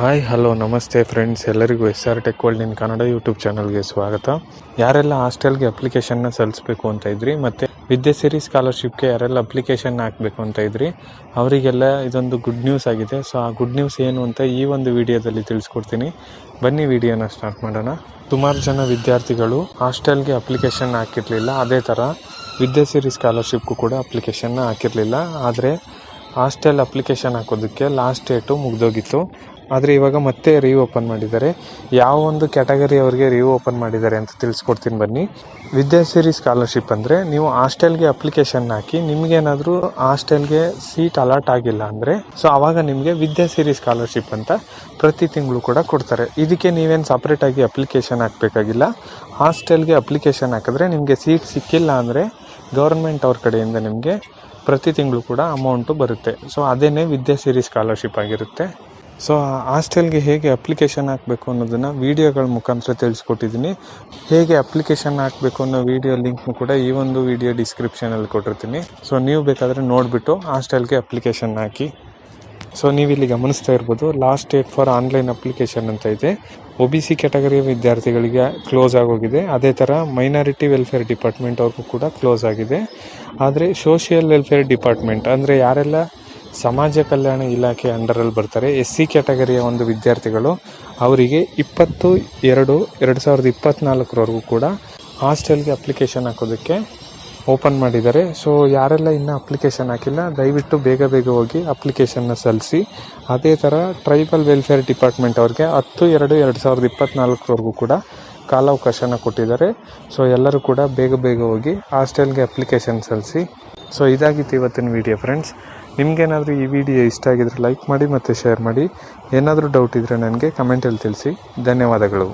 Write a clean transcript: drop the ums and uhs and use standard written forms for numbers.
Hi hello ನಮಸ್ತೆ friends, ಎಲ್ಲರಿಗೂ SR tech world in Kannada YouTube ಚಾನಲ್ಗೆ ಸ್ವಾಗತ. ಯಾರೆಲ್ಲ ಹಾಸ್ಟೆಲ್ಗೆ ಅಪ್ಲಿಕೇಶನ್ನ ಸಲ್ಲಿಸಬೇಕು ಅಂತ ಇದ್ರಿ ಮತ್ತು ವಿದ್ಯಾಸಿರಿ ಸ್ಕಾಲರ್ಶಿಪ್ಗೆ ಯಾರೆಲ್ಲ ಅಪ್ಲಿಕೇಶನ್ ಹಾಕಬೇಕು ಅಂತ ಇದ್ರಿ ಅವರಿಗೆಲ್ಲ ಇದೊಂದು ಗುಡ್ ನ್ಯೂಸ್ ಆಗಿದೆ. ಸೊ ಆ ಗುಡ್ ನ್ಯೂಸ್ ಏನು ಅಂತ ಈ ಒಂದು ವಿಡಿಯೋದಲ್ಲಿ ತಿಳಿಸ್ಕೊಡ್ತೀನಿ. ಬನ್ನಿ ವಿಡಿಯೋನ ಸ್ಟಾರ್ಟ್ ಮಾಡೋಣ. ಸುಮಾರು ಜನ ವಿದ್ಯಾರ್ಥಿಗಳು ಹಾಸ್ಟೆಲ್ಗೆ ಅಪ್ಲಿಕೇಶನ್ ಹಾಕಿರಲಿಲ್ಲ, ಅದೇ ಥರ ವಿದ್ಯಾಸಿರಿ ಸ್ಕಾಲರ್ಶಿಪ್ಗೂ ಕೂಡ ಅಪ್ಲಿಕೇಶನ್ನ ಹಾಕಿರಲಿಲ್ಲ. ಆದರೆ ಹಾಸ್ಟೆಲ್ ಅಪ್ಲಿಕೇಶನ್ ಹಾಕೋದಕ್ಕೆ ಲಾಸ್ಟ್ ಡೇಟು ಮುಗ್ದೋಗಿತ್ತು. ಆದರೆ ಇವಾಗ ಮತ್ತೆ ಓಪನ್ ಮಾಡಿದ್ದಾರೆ. ಯಾವ ಒಂದು ಕ್ಯಾಟಗರಿ ಅವರಿಗೆ ಓಪನ್ ಮಾಡಿದ್ದಾರೆ ಅಂತ ತಿಳಿಸ್ಕೊಡ್ತೀನಿ ಬನ್ನಿ. ವಿದ್ಯಾಸಿರಿ ಸ್ಕಾಲರ್ಶಿಪ್ ಅಂದರೆ ನೀವು ಹಾಸ್ಟೆಲ್ಗೆ ಅಪ್ಲಿಕೇಶನ್ ಹಾಕಿ ನಿಮಗೇನಾದರೂ ಹಾಸ್ಟೆಲ್ಗೆ ಸೀಟ್ ಅಲಾಟ್ ಆಗಿಲ್ಲ ಅಂದರೆ ಸೊ ಆವಾಗ ನಿಮಗೆ ವಿದ್ಯಾಸಿರಿ ಸ್ಕಾಲರ್ಶಿಪ್ ಅಂತ ಪ್ರತಿ ತಿಂಗಳು ಕೂಡ ಕೊಡ್ತಾರೆ. ಇದಕ್ಕೆ ನೀವೇನು ಸಪ್ರೇಟಾಗಿ ಅಪ್ಲಿಕೇಶನ್ ಹಾಕಬೇಕಾಗಿಲ್ಲ. ಹಾಸ್ಟೆಲ್ಗೆ ಅಪ್ಲಿಕೇಶನ್ ಹಾಕಿದ್ರೆ ನಿಮಗೆ ಸೀಟ್ ಸಿಕ್ಕಿಲ್ಲ ಅಂದರೆ ಗೌರ್ಮೆಂಟ್ ಅವ್ರ ಕಡೆಯಿಂದ ನಿಮಗೆ ಪ್ರತಿ ತಿಂಗಳು ಕೂಡ ಅಮೌಂಟು ಬರುತ್ತೆ. ಸೊ ಅದೇನೇ ವಿದ್ಯಾಸಿರಿ ಸ್ಕಾಲರ್ಶಿಪ್ ಆಗಿರುತ್ತೆ. ಸೊ ಹಾಸ್ಟೆಲ್ಗೆ ಹೇಗೆ ಅಪ್ಲಿಕೇಶನ್ ಹಾಕಬೇಕು ಅನ್ನೋದನ್ನು ವೀಡಿಯೋಗಳ ಮುಖಾಂತರ ತಿಳಿಸ್ಕೊಟ್ಟಿದ್ದೀನಿ. ಹೇಗೆ ಅಪ್ಲಿಕೇಶನ್ ಹಾಕಬೇಕು ಅನ್ನೋ ವೀಡಿಯೋ ಲಿಂಕ್ನು ಕೂಡ ಈ ಒಂದು ವೀಡಿಯೋ ಡಿಸ್ಕ್ರಿಪ್ಷನಲ್ಲಿ ಕೊಟ್ಟಿರ್ತೀನಿ. ಸೊ ನೀವು ಬೇಕಾದರೆ ನೋಡಿಬಿಟ್ಟು ಹಾಸ್ಟೆಲ್ಗೆ ಅಪ್ಲಿಕೇಶನ್ ಹಾಕಿ. ಸೊ ನೀವು ಇಲ್ಲಿ ಗಮನಿಸ್ತಾ ಇರ್ಬೋದು, last date for online application ಅಂತ ಇದೆ. OBC ಕ್ಯಾಟಗರಿಯ ವಿದ್ಯಾರ್ಥಿಗಳಿಗೆ ಕ್ಲೋಸ್ ಆಗೋಗಿದೆ. ಅದೇ ಥರ ಮೈನಾರಿಟಿ ವೆಲ್ಫೇರ್ ಡಿಪಾರ್ಟ್ಮೆಂಟ್ ಅವ್ರಿಗೂ ಕೂಡ ಕ್ಲೋಸ್ ಆಗಿದೆ. ಆದರೆ ಸೋಷಿಯಲ್ ವೆಲ್ಫೇರ್ ಡಿಪಾರ್ಟ್ಮೆಂಟ್ ಅಂದರೆ ಯಾರೆಲ್ಲ ಸಮಾಜ ಕಲ್ಯಾಣ ಇಲಾಖೆ ಅಂಡರಲ್ಲಿ ಬರ್ತಾರೆ, SC ಕ್ಯಾಟಗರಿಯ ಒಂದು ವಿದ್ಯಾರ್ಥಿಗಳು ಅವರಿಗೆ 20/2/2024 ಕೂಡ ಹಾಸ್ಟೆಲ್ಗೆ ಅಪ್ಲಿಕೇಶನ್ ಹಾಕೋದಕ್ಕೆ ಓಪನ್ ಮಾಡಿದ್ದಾರೆ. ಸೊ ಯಾರೆಲ್ಲ ಇನ್ನೂ ಅಪ್ಲಿಕೇಶನ್ ಹಾಕಿಲ್ಲ ದಯವಿಟ್ಟು ಬೇಗ ಹೋಗಿ ಅಪ್ಲಿಕೇಶನ್ನ ಸಲ್ಲಿಸಿ. ಅದೇ ಥರ ಟ್ರೈಬಲ್ ವೆಲ್ಫೇರ್ ಡಿಪಾರ್ಟ್ಮೆಂಟ್ ಅವ್ರಿಗೆ 10/2/2024 ಕೂಡ ಕಾಲಾವಕಾಶನ ಕೊಟ್ಟಿದ್ದಾರೆ. ಸೊ ಎಲ್ಲರೂ ಕೂಡ ಬೇಗ ಹೋಗಿ ಹಾಸ್ಟೆಲ್ಗೆ ಅಪ್ಲಿಕೇಶನ್ ಸಲ್ಲಿಸಿ. ಸೊ ಇದಾಗಿತ್ತು ಇವತ್ತಿನ ವಿಡಿಯೋ ಫ್ರೆಂಡ್ಸ್. ನಿಮಗೇನಾದರೂ ಈ ವಿಡಿಯೋ ಇಷ್ಟ ಆಗಿದ್ರೆ ಲೈಕ್ ಮಾಡಿ ಮತ್ತು ಶೇರ್ ಮಾಡಿ. ಏನಾದರೂ ಡೌಟ್ ಇದ್ದರೆ ನನಗೆ ಕಮೆಂಟಲ್ಲಿ ತಿಳಿಸಿ. ಧನ್ಯವಾದಗಳು.